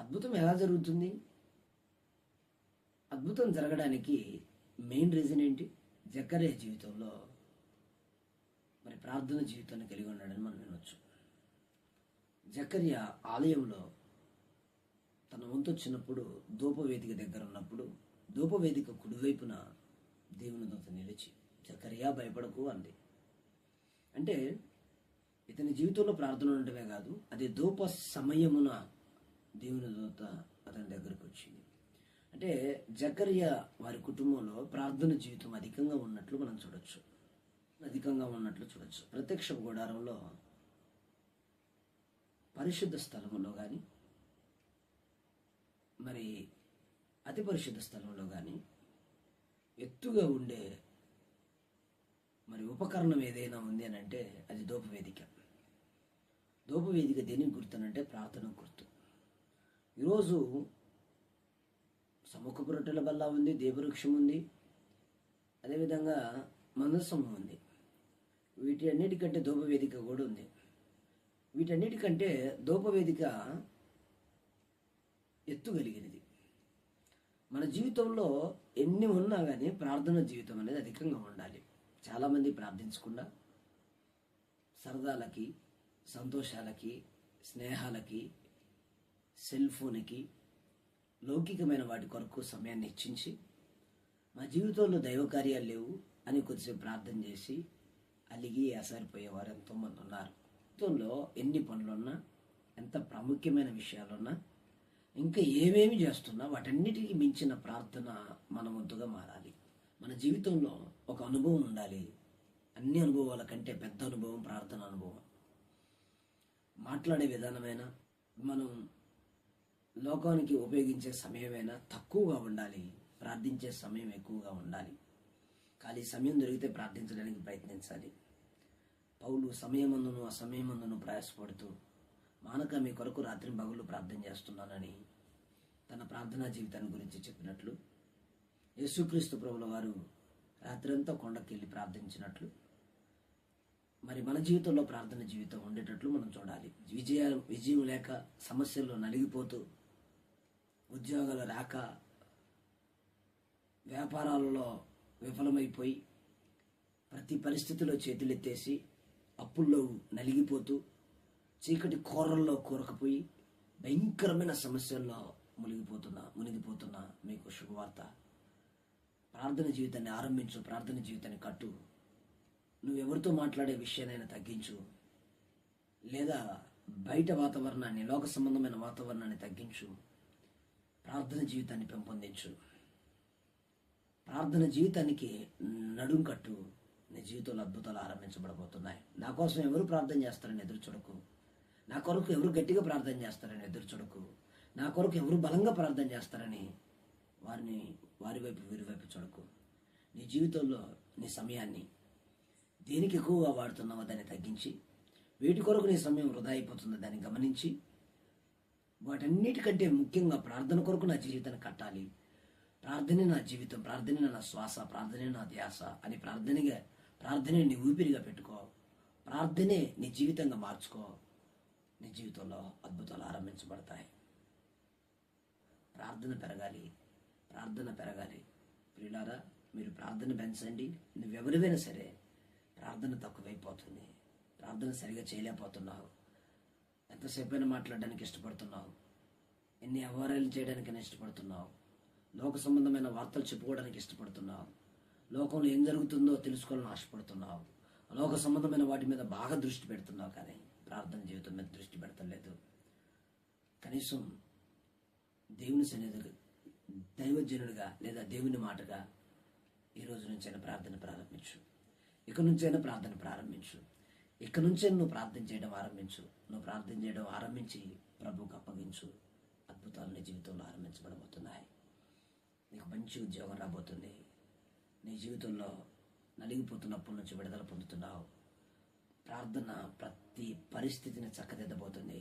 అద్భుతం ఎలా జరుగుతుంది? అద్భుతం జరగడానికి మెయిన్ రీజన్ ఏంటి? జకర్యా జీవితంలో మరి ప్రార్థన జీవితాన్ని కలిగి ఉన్నాడని మనం వినొచ్చు. జకర్యా ఆలయంలో తన వంతు వచ్చినప్పుడు ధూపవేదిక దగ్గర ఉన్నప్పుడు ధూపవేదిక కుడివైపున దేవుని దూత నిలిచి జకర్యా భయపడకు అంది. అంటే ఇతని జీవితంలో ప్రార్థన ఉండటమే కాదు, అది ధూప సమయమున దేవుని దూత అతని దగ్గరకు వచ్చింది. అంటే జకర్యా వారి కుటుంబంలో ప్రార్థన జీవితం అధికంగా ఉన్నట్లు మనం చూడొచ్చు. ప్రత్యక్ష గుడారంలో పరిశుద్ధ స్థలంలో కానీ మరి అతి పరిశుద్ధ స్థలంలో కానీ ఎత్తుగా ఉండే మరి ఉపకరణం ఏదైనా ఉంది అని అంటే అది ధూపవేదిక. ధూపవేదిక దేనికి గుర్తునంటే ప్రార్థన గుర్తు. ఈరోజు సముఖపు రొట్టెల బల్ల ఉంది, దేవవృక్షం ఉంది, అదేవిధంగా మందసము ఉంది. వీటి అన్నిటికంటే ధూపవేదిక కూడా ఉంది. వీటన్నిటికంటే ధూపవేదిక ఎత్తుగలిగినది. మన జీవితంలో ఎన్ని ఉన్నా కానీ ప్రార్థన జీవితం అనేది అధికంగా ఉండాలి. చాలామంది ప్రార్థించకుండా సరదాలకి, సంతోషాలకి, స్నేహాలకి, సెల్ ఫోన్కి, లౌకికమైన వాటి కొరకు సమయాన్ని ఇచ్చించి మా జీవితంలో దైవ కార్యాలు లేవు అని కొద్దిసేపు ప్రార్థన చేసి అలిగి అసారిపోయేవారు ఎంతోమంది ఉన్నారు. జీవితంలో ఎన్ని పనులున్నా, ఎంత ప్రాముఖ్యమైన విషయాలున్నా, ఇంకా ఏమేమి చేస్తున్నా వాటన్నిటికీ మించిన ప్రార్థన మన వంతుగా మారాలి. మన జీవితంలో ఒక అనుభవం ఉండాలి. అన్ని అనుభవాల కంటే పెద్ద అనుభవం ప్రార్థన అనుభవం. మాట్లాడే విధానమైనా, మనం లోకానికి ఉపయోగించే సమయమైనా తక్కువగా ఉండాలి, ప్రార్థించే సమయం ఎక్కువగా ఉండాలి. ఖాళీ సమయం దొరికితే ప్రార్థించడానికి ప్రయత్నించాలి. పౌలు సమయమందును అసమయమందును ప్రయాసపడుతూ మానక మీ కొరకు రాత్రి పగలు ప్రార్థన చేస్తున్నానని తన ప్రార్థనా జీవితాన్ని గురించి చెప్పినట్లు, యేసుక్రీస్తు ప్రభుల వారు రాత్రంతా కొండకెళ్ళి ప్రార్థించినట్లు మరి మన జీవితంలో ప్రార్థన జీవితం ఉండేటట్లు మనం చూడాలి. విజయం లేక సమస్యల్లో నలిగిపోతూ, ఉద్యోగాలు రాక, వ్యాపారాలలో విఫలమైపోయి, ప్రతి పరిస్థితిలో చేతులెత్తేసి అప్పుల్లో నలిగిపోతూ, చీకటి కోరల్లో కూరకపోయి భయంకరమైన సమస్యల్లో మునిగిపోతున్నా మీకు శుభవార్త. ప్రార్థన జీవితాన్ని ఆరంభించు, ప్రార్థన జీవితాన్ని కట్టు. నువ్వెవరితో మాట్లాడే విషయానైనా తగ్గించు, లేదా బయట వాతావరణాన్ని, లోక సంబంధమైన వాతావరణాన్ని తగ్గించు. ప్రార్థన జీవితాన్ని పెంపొందించు. ప్రార్థన జీవితానికి నడుం కట్టు. నీ జీవితంలో అద్భుతాలు ఆరంభించబడబోతున్నాయి. నా కోసం ఎవరు ప్రార్థన చేస్తారని ఎదురు చూడకు. నా కొరకు ఎవరు గట్టిగా ప్రార్థన చేస్తారని ఎదురు చూడకు. నా కొరకు ఎవరు బలంగా ప్రార్థన చేస్తారని వారి వైపు వీరి వైపు చూడకు. నీ జీవితంలో నీ సమయాన్ని దేనికి ఎక్కువగా వాడుతున్నావో దాన్ని తగ్గించి, వీటి కొరకు నీ సమయం వృధా అయిపోతుందో దాన్ని గమనించి, వాటన్నిటికంటే ముఖ్యంగా ప్రార్థన కొరకు నా జీవితాన్ని కట్టాలి. ప్రార్థనే నా జీవితం, ప్రార్థనే నా శ్వాస, ప్రార్థనే నా ధ్యాస అని ప్రార్థనే నీ ఊపిరిగా పెట్టుకో. ప్రార్థనే నీ జీవితంగా మార్చుకో. నీ జీవితంలో అద్భుతాలు ఆరంభించబడతాయి. ప్రార్థన పెరగాలి. ప్రియులారా, మీరు ప్రార్థన పెంచండి. నువ్వెవరివైనా సరే ప్రార్థన తక్కువైపోతుంది. ప్రార్థన సరిగా చేయలేకపోతున్నావు. ఎంతసేపైనా మాట్లాడడానికి ఇష్టపడుతున్నావు. ఎన్ని వ్యవహారాలు చేయడానికైనా ఇష్టపడుతున్నావు. లోక సంబంధమైన వార్తలు చెప్పుకోవడానికి ఇష్టపడుతున్నావు. లోకంలో ఏం జరుగుతుందో తెలుసుకోవాలని ఆశపడుతున్నావు. లోక సంబంధమైన వాటి మీద బాగా దృష్టి పెడుతున్నావు, కానీ ప్రార్థన జీవితం మీద దృష్టి పెడతలేదు. కనీసం దేవుని సన్నిధిగా, దైవజనుడిగా లేదా దేవుని మాటగా ఈ రోజు నుంచైనా ప్రార్థన ప్రారంభించు. ఇక నుంచైనా ప్రార్థన ప్రారంభించు. ఇక నుంచే నువ్వు ప్రార్థన చేయడం ఆరంభించు. నువ్వు ప్రార్థన చేయడం ఆరంభించి ప్రభువుకు అప్పగించు. అద్భుతాలు నీ జీవితంలో ఆరంభించబడబోతున్నాయి. నీకు మంచి ఉద్యోగం రాబోతుంది. నీ జీవితంలో నలిగిపోతున్నప్పటి నుంచి విడుదల పొందుతున్నావు. ప్రార్థన ప్రతి పరిస్థితిని చక్కదిద్దబోతుంది.